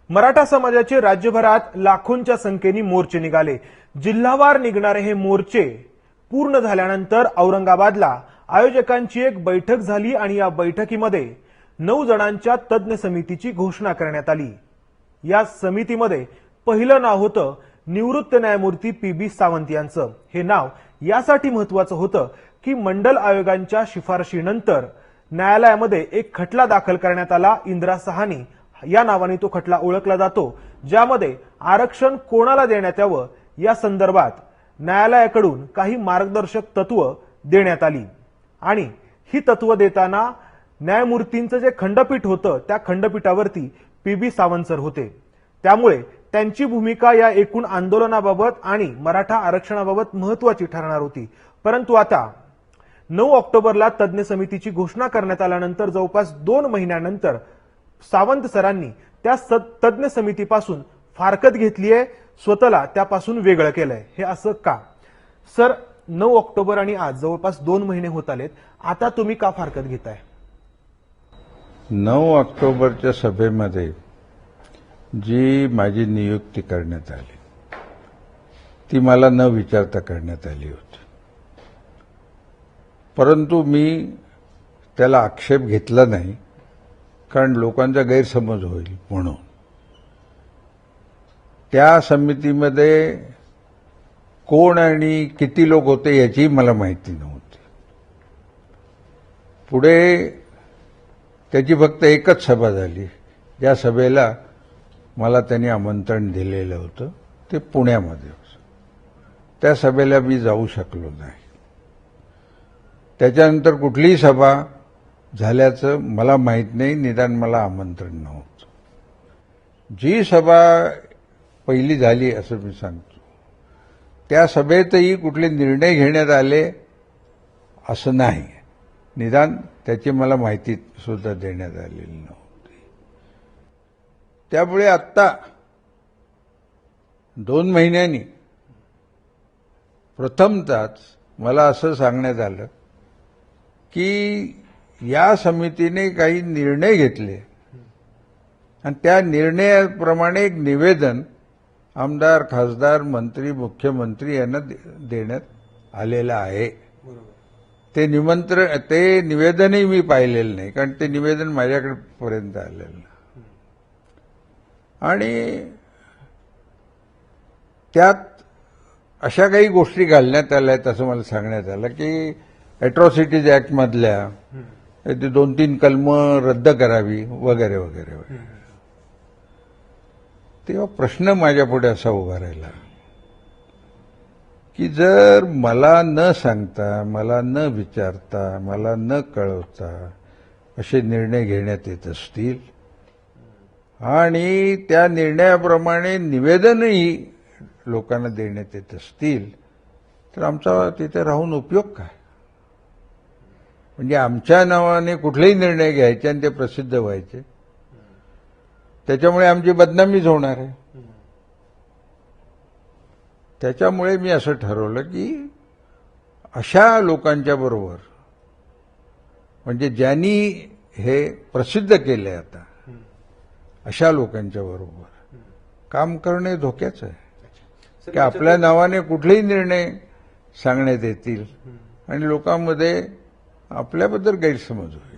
मराठा समाजाचे राज्यभरात लाखोंच्या संख्येने मोर्चे निघाले। जिल्हावार निघणारे हे मोर्चे पूर्ण झाल्यानंतर औरंगाबादला आयोजकांची एक बैठक झाली आणि या बैठकीमध्ये 9 जणांच्या तज्ञ समितीची घोषणा करण्यात आली। या समितीमध्ये पहिलं नाव होतं निवृत्त न्यायमूर्ती पी.बी. सावंत यांचं। हे नाव यासाठी महत्त्वाचं होतं की मंडल आयोगांच्या शिफारशीनंतर न्यायालयामध्ये एक खटला दाखल करण्यात आला। इंदिरा सहानी या नावाने तो खटला ओळखला जातो, ज्यामध्ये आरक्षण कोणाला देण्यात यावं या संदर्भात न्यायालयाकडून काही मार्गदर्शक तत्व देण्यात आली आणि ही तत्व देताना न्यायमूर्तींचं जे खंडपीठ होतं त्या खंडपीठावरती पी.बी. सावंत सर होते। त्यामुळे त्यांची भूमिका या एकूण आंदोलनाबाबत आणि मराठा आरक्षणाबाबत महत्त्वाची ठरणार होती। परंतु आता 9 ऑक्टोबरला तज्ञ समितीची घोषणा करण्यात आल्यानंतर जवळपास 2 महिन्यानंतर सावंत सरांनी त्या तज्ञ समितीपासून फारकत घेतली आहे, स्वतःला त्यापासून वेगळं केलंय। हे असं का? सर, 9 ऑक्टोबर आणि आज जवळपास 2 महिने होत आलेत, आता तुम्ही का फारकत घेताय? 9 ऑक्टोबरच्या सभेमध्ये जी माझी नियुक्ती करण्यात आली ती मला न विचारता करण्यात आली होती, परंतु मी त्याला आक्षेप घेतला नाही, कारण लोकांचा गैरसमज होईल म्हणून। त्या समितीमध्ये कोण आणि किती लोक होते याची मला माहिती नव्हती। पुढे त्याची फक्त एकच सभा झाली, ज्या सभेला मला त्यांनी आमंत्रण दिलेलं होतं, ते पुण्यामध्ये होतं। त्या सभेला मी जाऊ शकलो नाही। त्याच्यानंतर कुठलीही सभा झाल्याचं मला माहीत नाही, निदान मला आमंत्रण नव्हतं। जी सभा पहिली झाली असं मी सांगतो, त्या सभेतही कुठले निर्णय घेण्यात आले असं नाही, निदान त्याची मला माहिती सुद्धा देण्यात आलेली नव्हती। त्यामुळे आत्ता 2 महिन्यांनी प्रथमतःच मला असं सांगण्यात आलं की या समितीने काही निर्णय घेतले आणि त्या निर्णयाप्रमाणे एक निवेदन आमदार, खासदार, मंत्री, मुख्यमंत्री यांना देण्यात आलेलं आहे। ते निवेदनही मी पाहिलेलं नाही, कारण ते निवेदन माझ्याकडे पर्यंत आलेलं नाही। आणि त्यात अशा काही गोष्टी घालण्यात आल्यात असं मला सांगण्यात आलं की अॅट्रॉसिटीज ऍक्ट मधल्या 2-3 कलमं रद्द करावी वगैरे वगैरे वगैरे। तेव्हा प्रश्न माझ्यापुढे असा उभा राहिला की जर मला न सांगता, मला न विचारता, मला न कळवता असे निर्णय घेण्यात येत असतील आणि त्या निर्णयाप्रमाणे निवेदनही लोकांना देण्यात येत असतील, तर आमचा तिथे राहून उपयोग काय? म्हणजे आमच्या नावाने कुठलेही निर्णय घ्यायचे आणि ते प्रसिद्ध व्हायचे, त्याच्यामुळे आमची बदनामीच होणार आहे। त्याच्यामुळे मी असं ठरवलं की अशा लोकांच्या बरोबर, म्हणजे ज्यांनी हे प्रसिद्ध केलंय आता, अशा लोकांच्या बरोबर काम करणे धोक्याचं आहे की आपल्या नावाने कुठलेही निर्णय सांगण्यात येतील आणि लोकांमध्ये आपल्याबद्दल गैरसमज होईल।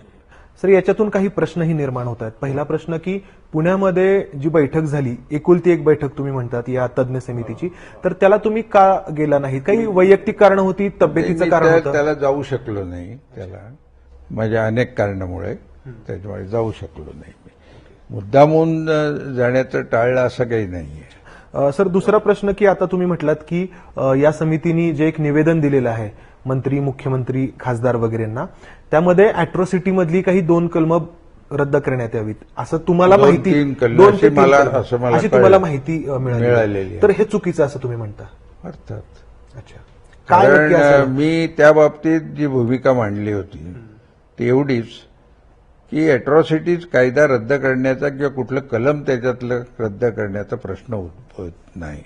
सर, याच्यातून काही प्रश्नही निर्माण होत आहेत। पहिला प्रश्न की पुण्यामध्ये जी बैठक झाली, एकुलती एक बैठक तुम्ही म्हणतात या तज्ञ समितीची, तर त्याला तुम्ही का गेला नाही? काही वैयक्तिक कारण होती, तब्येतीचं कारण होतं? त्याला जाऊ शकलो नाही, त्याला माझ्या अनेक कारणामुळे त्याच्यामुळे जाऊ शकलो नाही। मुद्दामून जाण्याचं टाळलं असं काही नाहीये। सर, दुसरा प्रश्न की आता तुम्ही म्हटलात की या समितीने जे एक निवेदन दिलेलं आहे मंत्री, मुख्यमंत्री, खासदार वगैरेंना, त्यामध्ये अॅट्रॉसिटी मधली काही 2 कलमं रद्द करण्यात यावीत असं तुम्हाला माहिती, 2-3 कलमं अशी तुम्हाला माहिती मिळालेली, तर हे चुकीचं असं तुम्ही म्हणता? अर्थात। अच्छा, कारण मी त्या बाबतीत जी भूमिका मांडली होती ती एवढीच की अॅट्रॉसिटीज कायदा रद्द करण्याचा किंवा कुठलं कलम त्याच्यातलं रद्द करण्याचा प्रश्न उद्भवत नाही।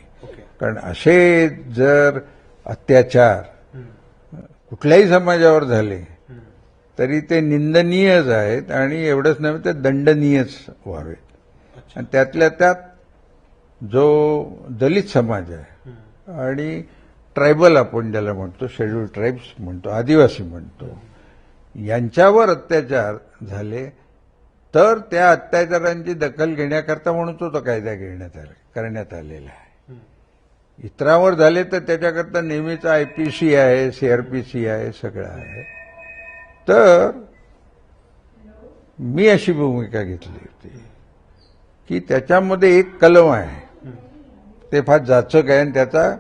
कारण असे जर अत्याचार कुठल्याही समाजावर झाले तरी ते निंदनीयच आहेत आणि एवढंच नव्हे तर दंडनीयच व्हावेत। आणि त्यातल्या त्यात जो दलित समाज आहे आणि ट्रायबल आपण ज्याला म्हणतो, शेड्यूल्ड ट्राईब्स म्हणतो, आदिवासी म्हणतो, यांच्यावर अत्याचार झाले तर त्या अत्याचारांची दखल घेण्याकरता म्हणून तो कायदा करण्यात आलेला आहे. इतरांवर झाले तर त्याच्याकरता नेहमीच आयपीसी आहे, सीआरपीसी आहे, सगळं आहे. तर मी अशी भूमिका घेतली होती की त्याच्यामध्ये एक कलम आहे, ते फार जाचक आहे आणि त्याचा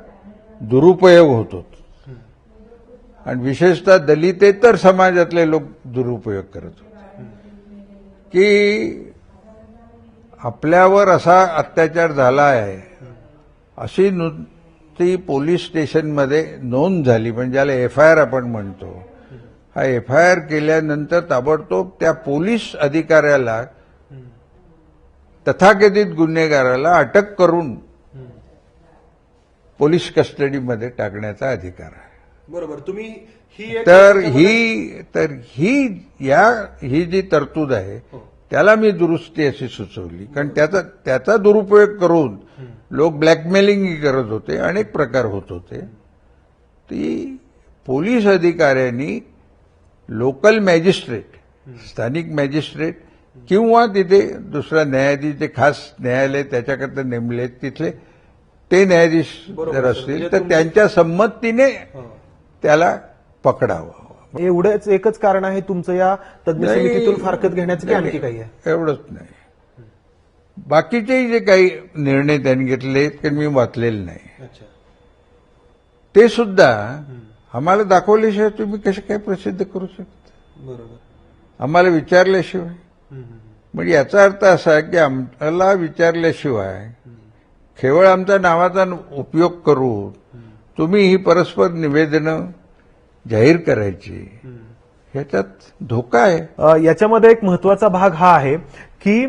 दुरुपयोग होतो आणि विशेषतः दलितेतर समाजातले लोक दुरुपयोग करत होते की आपल्यावर असा अत्याचार झाला आहे अशी नुसती पोलीस स्टेशनमध्ये नोंद झाली, म्हणजे ज्याला एफआयआर आपण म्हणतो, हा एफआयआर केल्यानंतर ताबडतोब त्या पोलीस अधिकाऱ्याला, तथाकथित गुन्हेगाराला अटक करून पोलीस कस्टडीमध्ये टाकण्याचा अधिकार आहे. बरोबर. तुम्ही ही जी तरतूद आहे त्याला मी दुरुस्ती अशी सुचवली, कारण त्याचा दुरुपयोग करून लोक ब्लॅकमेलिंग करत होते, अनेक प्रकार होत होते. ती पोलीस अधिकाऱ्यांनी लोकल मॅजिस्ट्रेट, स्थानिक मॅजिस्ट्रेट किंवा तिथे दुसरा न्यायाधीश, जे खास न्यायालय त्याच्याकरता नेमले तिथले ते न्यायाधीश जर असतील तर त्यांच्या संमतीने त्याला पकडावं. एवढंच एकच कारण आहे तुमचं या तज्ञ समितीतून फारकत घेण्याचं, की आणखी काही आहे? एवढंच नाही, बाकीचे जे काही निर्णय त्यांनी घेतले ते मी वाचलेले नाही. ते सुद्धा आम्हाला दाखवल्याशिवाय तुम्ही कसे काय प्रसिद्ध करू शकता? बरोबर. आम्हाला विचारल्याशिवाय. म्हणजे याचा अर्थ असा की आम्हाला विचारल्याशिवाय केवळ आमच्या नावाचा उपयोग करून तुम्ही ही परस्पर निवेदनं जाहीर करायची, ह्याच्यात धोका आहे. याच्यामध्ये एक महत्वाचा भाग हा आहे की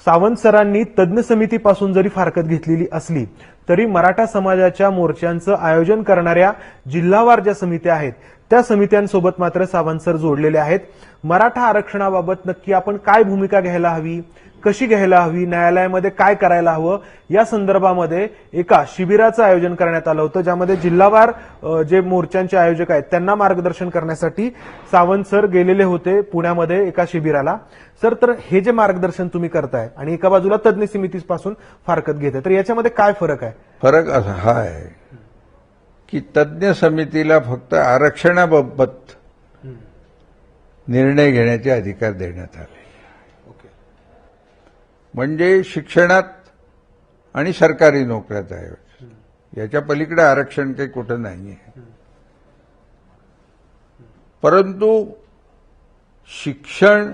सावंत सरांनी तज्ञ समितीपासून जरी फारकत घेतलेली असली तरी मराठा समाजाच्या मोर्चांचं आयोजन करणाऱ्या जिल्हावार ज्या समित्या आहेत त्या समित्यांसोबत मात्र सावंत सर जोडलेले आहेत. मराठा आरक्षणाबाबत नक्की आपण काय भूमिका घ्यायला हवी, कशी घ्यायला हवी, न्यायालयामध्ये काय करायला हवं, या संदर्भामध्ये एका शिबिराचं आयोजन करण्यात आलं होतं, ज्यामध्ये जिल्हावार जे मोर्चांचे आयोजक आहेत त्यांना मार्गदर्शन करण्यासाठी सावंत सर गेलेले होते पुण्यामध्ये एका शिबिराला. सर, तर हे जे मार्गदर्शन तुम्ही करताय आणि एका बाजूला तज्ञ समितीपासून फारकत घेताय, तर याच्यामध्ये काय फरक आहे? फरक असा हा आहे की तज्ञ समितीला फक्त आरक्षणाबाबत निर्णय घेण्याचे अधिकार देण्यात आले, म्हणजे शिक्षणात आणि सरकारी नोकऱ्यात आहे. याच्या पलीकडे आरक्षण काही कुठं नाहीये. परंतु शिक्षण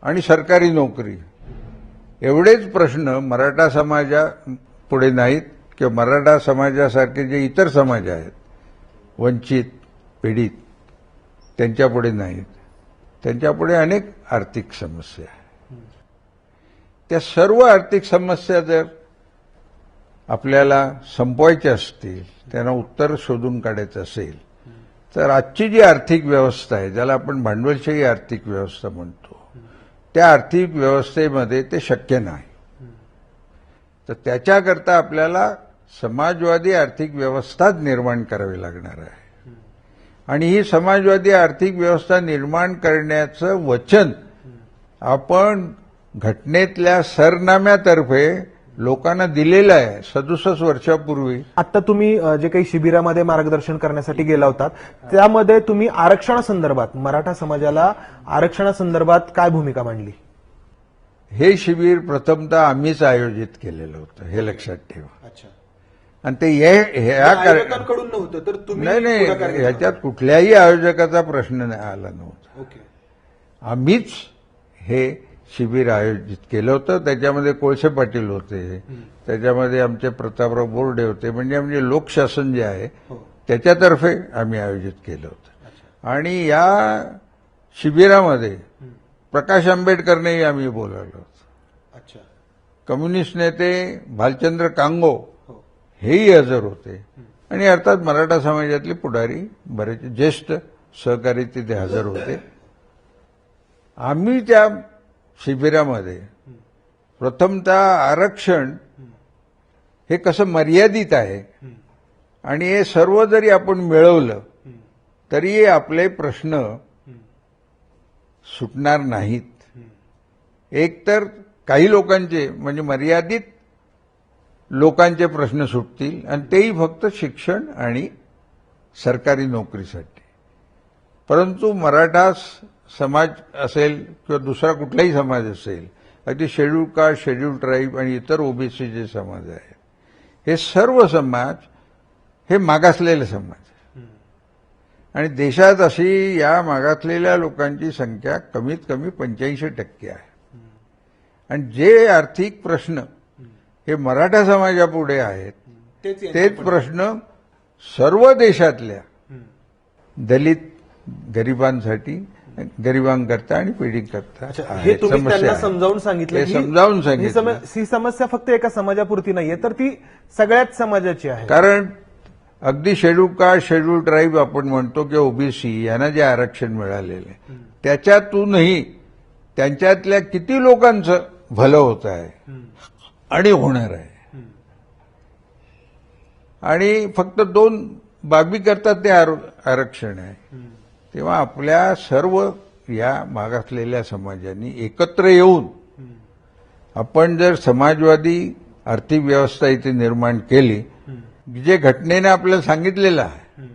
आणि सरकारी नोकरी एवढेच प्रश्न मराठा समाजापुढे नाहीत किंवा मराठा समाजासारखे जे इतर समाज आहेत, वंचित, पीडित, त्यांच्यापुढे नाहीत. त्यांच्यापुढे अनेक आर्थिक समस्या आहेत. त्या सर्व आर्थिक समस्या जर आपल्याला संपवायच्या असतील, त्यांना उत्तर शोधून काढायचं असेल, तर आजची जी आर्थिक व्यवस्था आहे, ज्याला आपण भांडवलशाही आर्थिक व्यवस्था म्हणतो, त्या आर्थिक व्यवस्थेमध्ये ते शक्य नाही. तर त्याच्याकरता आपल्याला समाजवादी आर्थिक व्यवस्थाच निर्माण करावी लागणार आहे. आणि ही समाजवादी आर्थिक व्यवस्था निर्माण करण्याचं वचन आपण घटनेतल्या सरनाम्यातर्फे लोकांना दिलेलं आहे 67 वर्षापूर्वी. आता तुम्ही जे काही शिबिरामध्ये मार्गदर्शन करण्यासाठी गेला होता त्यामध्ये तुम्ही आरक्षणासंदर्भात, मराठा समाजाला आरक्षणासंदर्भात काय भूमिका मांडली? हे शिबिर प्रथमतः आम्हीच आयोजित केलेलं होतं, हे लक्षात ठेवा. अच्छा. आणि ते आयोजकांकडून नव्हतं, तर तुम्ही नाही, ह्याच्यात कुठल्याही आयोजकाचा प्रश्न आला नव्हता. ओके. आम्हीच हे शिबिर आयोजित केलं होतं. त्याच्यामध्ये कोळसे पाटील होते, त्याच्यामध्ये आमचे प्रतापराव बोर्डे होते, म्हणजे लोकशासन जे आहे त्याच्यातर्फे आम्ही आयोजित केलं होतं. आणि या शिबिरामध्ये प्रकाश आंबेडकरनेही आम्ही बोलावलं होतं. अच्छा. कम्युनिस्ट नेते भालचंद्र कांगो हेही हजर होते आणि अर्थात मराठा समाजातले पुढारी बरेच ज्येष्ठ सहकारी तिथे हजर होते. आम्ही त्या शिबिरामध्ये प्रथमतः आरक्षण हे कसं मर्यादित आहे आणि हे सर्व जरी आपण मिळवलं तरी आपले प्रश्न सुटणार नाहीत. एक तर काही लोकांचे म्हणजे मर्यादित लोकांचे प्रश्न सुटतील आणि तेही फक्त शिक्षण आणि सरकारी नोकरीसाठी. परंतु मराठा समाज असेल किंवा दुसरा कुठलाही समाज असेल, अगदी शेड्यूल कास्ट, शेड्यूल ट्राईब आणि इतर ओबीसी जे समाज आहेत, हे सर्व समाज हे मागासलेले समाज आहे. आणि देशात अशी या मागासलेल्या लोकांची संख्या कमीत कमी 85% आहे. आणि जे आर्थिक प्रश्न हे मराठा समाजापुढे आहेत तेच प्रश्न सर्व देशातल्या दलित गरिबांसाठी, गरिबांकरता आणि पिढींकरता हे तुम्ही त्यांना समजावून सांगितलं की समजावून सांगितलं. ही समस्या फक्त एका समाजापुरती नाहीये, तर ती सगळ्याच समाजाची आहे. कारण अगदी शेड्यूल कास्ट, शेड्यूल ट्राईब आपण म्हणतो किंवा ओबीसी यांना जे आरक्षण मिळालेलं आहे त्याच्यातूनही त्यांच्यातल्या किती लोकांचं भलं होत आहे आणि होणार आहे. आणि फक्त 2 बाबी करता ते आरक्षण आहे. तेव्हा आपल्या सर्व या मागासलेल्या समाजांनी एकत्र येऊन आपण जर समाजवादी आर्थिक व्यवस्था इथे निर्माण केली, जे घटनेने आपल्याला सांगितलेलं आहे,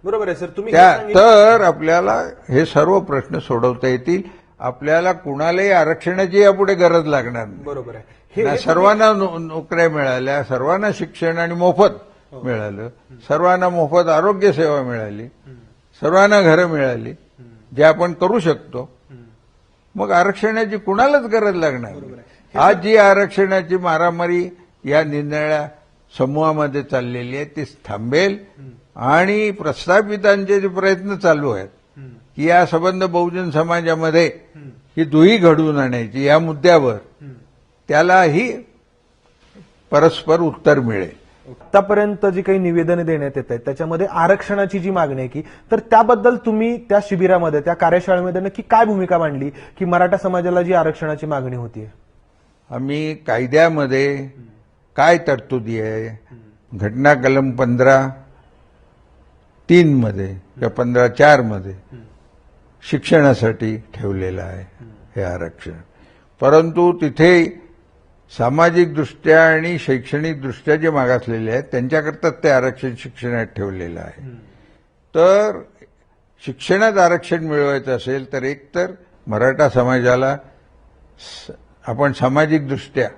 बरोबर आहे सर, तुम्ही तर आपल्याला हे सर्व प्रश्न सोडवता येतील. आपल्याला कुणालाही आरक्षणाची यापुढे गरज लागणार नाही. बरोबर आहे. सर्वांना नोकऱ्या मिळाल्या, सर्वांना शिक्षण आणि मोफत मिळालं, सर्वांना मोफत आरोग्य सेवा मिळाली, सर्वांना घरं मिळाली, जे आपण करू शकतो. मग आरक्षणाची कुणालाच गरज लागणार नाही. आज जी आरक्षणाची मारामारी या निरनिराळ्या समूहामध्ये चाललेली आहे ती थांबेल. आणि प्रस्थापितांचे जे प्रयत्न चालू आहेत की या संबंध बहुजन समाजामध्ये ही दुही घडवून आणायची या मुद्द्यावर, त्यालाही परस्पर उत्तर मिळेल. आतापर्यंत जी काही निवेदने देण्यात येत आहेत त्याच्यामध्ये आरक्षणाची जी मागणी आहे की, तर त्याबद्दल तुम्ही त्या शिबिरामध्ये, त्या कार्यशाळेमध्ये नक्की काय भूमिका मांडली की मराठा समाजाला जी आरक्षणाची मागणी होती? आम्ही कायद्यामध्ये काय तरतुदी आहे, घटना कलम 15(3) मध्ये किंवा 15(4) मध्ये शिक्षणासाठी ठेवलेलं आहे हे आरक्षण. परंतु तिथे सामाजिकदृष्ट्या आणि शैक्षणिकदृष्ट्या जे मागासलेले आहेत त्यांच्याकरता ते आरक्षण शिक्षणात ठेवलेलं आहे. तर शिक्षणात आरक्षण मिळवायचं असेल तर एकतर मराठा समाजाला आपण सामाजिकदृष्ट्या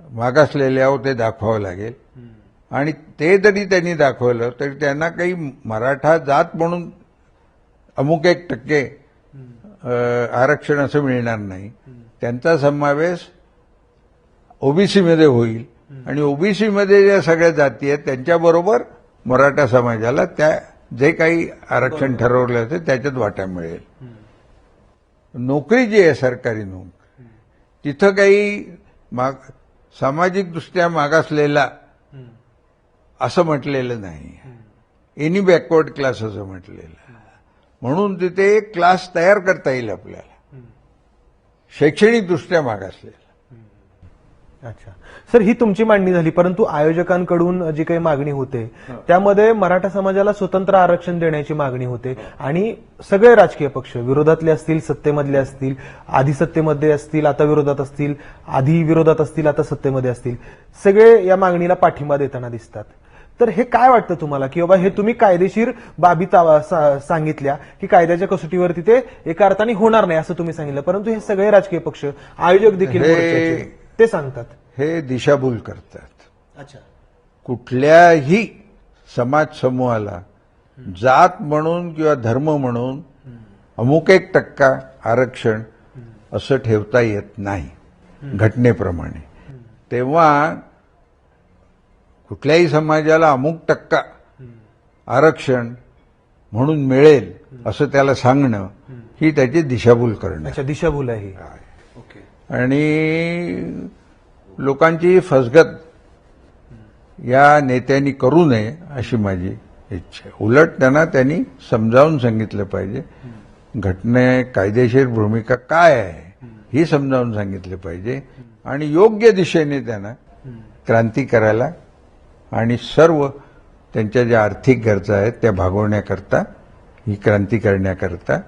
मागासलेले आहोत ते दाखवावं लागेल. आणि ते जरी त्यांनी दाखवलं तरी त्यांना काही मराठा जात म्हणून अमुक 1% आरक्षण असं मिळणार नाही. त्यांचा समावेश ओबीसीमध्ये होईल आणि ओबीसीमध्ये ज्या सगळ्या जाती आहेत त्यांच्याबरोबर मराठा समाजाला त्या जे काही आरक्षण ठरवलं असेल त्याच्यात वाटा मिळेल. नोकरी जी आहे सरकारी नोकरी, तिथं काही सामाजिकदृष्ट्या मागासलेला असं म्हटलेलं नाही, एनी बॅकवर्ड क्लास असं म्हटलेलं. म्हणून तिथे एक क्लास तयार करता येईल आपल्याला शैक्षणिकदृष्ट्या मागासलेला. अच्छा सर, ही तुमची मांडणी झाली, परंतु आयोजकांकडून जी काही मागणी होते त्यामध्ये मराठा समाजाला स्वतंत्र आरक्षण देण्याची मागणी होते. आणि सगळे राजकीय पक्ष, विरोधातले असतील, सत्तेमधले असतील, आधी सत्तेमध्ये असतील आता विरोधात असतील, आधी विरोधात असतील आता सत्तेमध्ये असतील, सगळे या मागणीला पाठिंबा देताना दिसतात. तर हे काय वाटतं तुम्हाला की बाबा हे तुम्ही कायदेशीर बाबी सांगितल्या की कायद्याच्या कसोटीवरती ते एका अर्थाने होणार नाही असं तुम्ही सांगितलं, परंतु हे सगळे राजकीय पक्ष, आयोजक देखील ते सांगतात, हे दिशाभूल करतात. अच्छा, कुठल्याही समाज समूहाला जात म्हणून किंवा धर्म म्हणून अमुक 1% आरक्षण असं ठेवता येत नाही घटनेप्रमाणे. तेव्हा कुठल्याही समाजाला अमुक टक्का आरक्षण म्हणून मिळेल असं त्याला सांगणं ही त्याची दिशाभूल करणं. अच्छा, दिशाभूल आहे. ओके. आणि लोकांची फसगत या नेत्यांनी करू नये अशी माझी इच्छा आहे. उलट त्यांनी समजावून सांगितलं पाहिजे घटने कायदेशीर भूमिका काय आहे ही समजावून सांगितले पाहिजे आणि योग्य दिशेने त्यांना क्रांती करायला आणि सर्व त्यांच्या ज्या आर्थिक गरजा आहेत त्या भागवण्याकरता, ही क्रांती करण्याकरता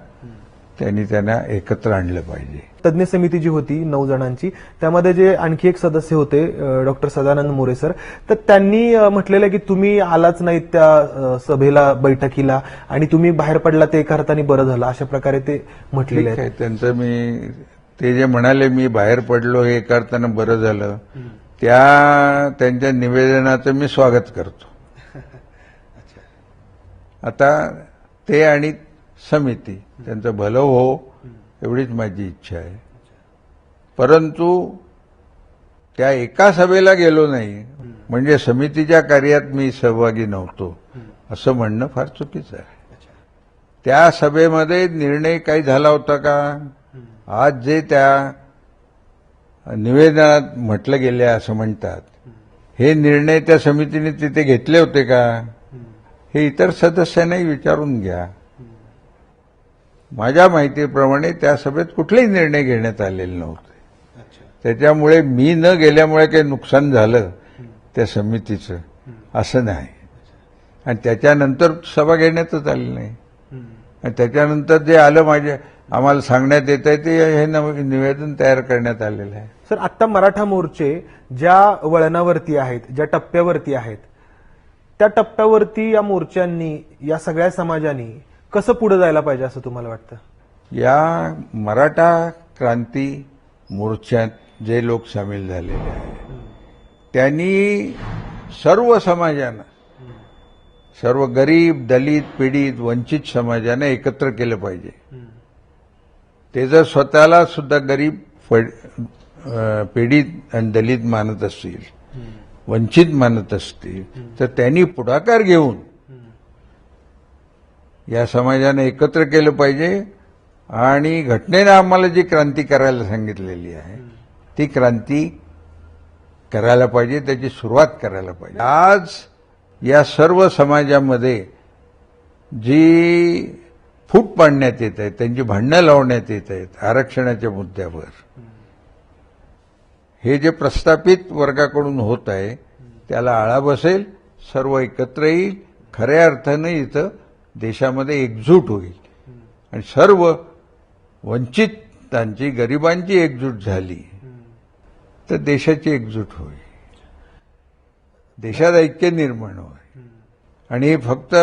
त्यांना एकत्र आणलं पाहिजे. तज्ज्ञ समिती जी होती 9 जणांची, त्यामध्ये जे आणखी एक सदस्य होते डॉक्टर सदानंद मोरे सर, तर त्यांनी म्हटलेलं की तुम्ही आलाच नाही त्या सभेला, बैठकीला, आणि तुम्ही बाहेर पडला ते एका अर्थाने बरं झालं, अशा प्रकारे ते म्हटलेले ठीक आहेत. आहे, त्यांचं ते जे म्हणाले मी बाहेर पडलो हे एका अर्थानं बरं झालं, त्यांच्या निवेदनाचं मी स्वागत करतो. आता ते आणि समिती त्यांचं भलं हो एवढीच माझी इच्छा आहे. परंतु त्या एका सभेला गेलो नाही म्हणजे समितीच्या कार्यात मी सहभागी नव्हतो असं म्हणणं फार चुकीचं आहे. त्या सभेमध्ये निर्णय काही झाला होता का? आज जे त्या निवेदनात म्हटलं गेले असं म्हणतात, हे निर्णय त्या समितीने तिथे घेतले होते का? हे इतर सदस्यांनाही विचारून घ्या. माझ्या माहितीप्रमाणे त्या सभेत कुठलेही निर्णय घेण्यात आलेले नव्हते. त्याच्यामुळे मी न गेल्यामुळे काही नुकसान झालं त्या समितीचं असं नाही. आणि त्याच्यानंतर सभा घेण्यातच आली नाही. आणि त्याच्यानंतर जे आलं आम्हाला सांगण्यात येत आहे ते हे निवेदन तयार करण्यात आलेलं आहे. सर, आता मराठा मोर्चे ज्या वळणावरती आहेत, ज्या टप्प्यावरती आहेत, त्या टप्प्यावरती या मोर्चांनी, या सगळ्या समाजांनी कसं पुढे जायला पाहिजे असं तुम्हाला वाटतं? या मराठा क्रांती मोर्चात जे लोक सामील झालेले आहेत त्यांनी सर्व समाजांना, सर्व गरीब, दलित, पीडित, वंचित समाजाने एकत्र केलं पाहिजे. ते जर स्वतःला सुद्धा गरीब, पीडित आणि दलित मानत असतील, वंचित मानत असतील, तर त्यांनी पुढाकार घेऊन या समाजाने एकत्र केलं पाहिजे आणि घटनेनं आम्हाला जी क्रांती करायला सांगितलेली आहे ती क्रांती करायला पाहिजे, त्याची सुरुवात करायला पाहिजे. आज या सर्व समाजामध्ये जी फूट पाडण्यात येत आहे, त्यांची भांडणं लावण्यात येत आहेत आरक्षणाच्या मुद्द्यावर, हे जे प्रस्थापित वर्गाकडून होत आहे त्याला आळा बसेल, सर्व एकत्र येईल, खऱ्या अर्थानं इथं देशामध्ये एकजूट होईल आणि सर्व वंचितांची, गरिबांची एकजूट झाली तर देशाची एकजूट होईल, देशात ऐक्य निर्माण होईल. आणि हे फक्त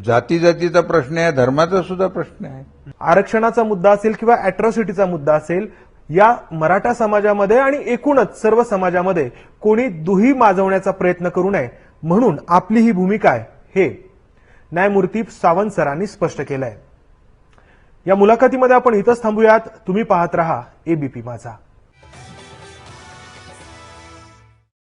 जातीचा प्रश्न आहे, धर्माचा सुद्धा प्रश्न आहे. आरक्षणाचा मुद्दा असेल किंवा अॅट्रॉसिटीचा मुद्दा असेल, या मराठा समाजामध्ये आणि एकूणच सर्व समाजामध्ये कोणी दुही माजवण्याचा प्रयत्न करू नये म्हणून आपली ही भूमिका आहे, हे न्यायमूर्ती सावंत सरांनी स्पष्ट केलंय. या मुलाखतीमध्ये आपण इथंच थांबूयात. तुम्ही पाहत रहा एबीपी माझा.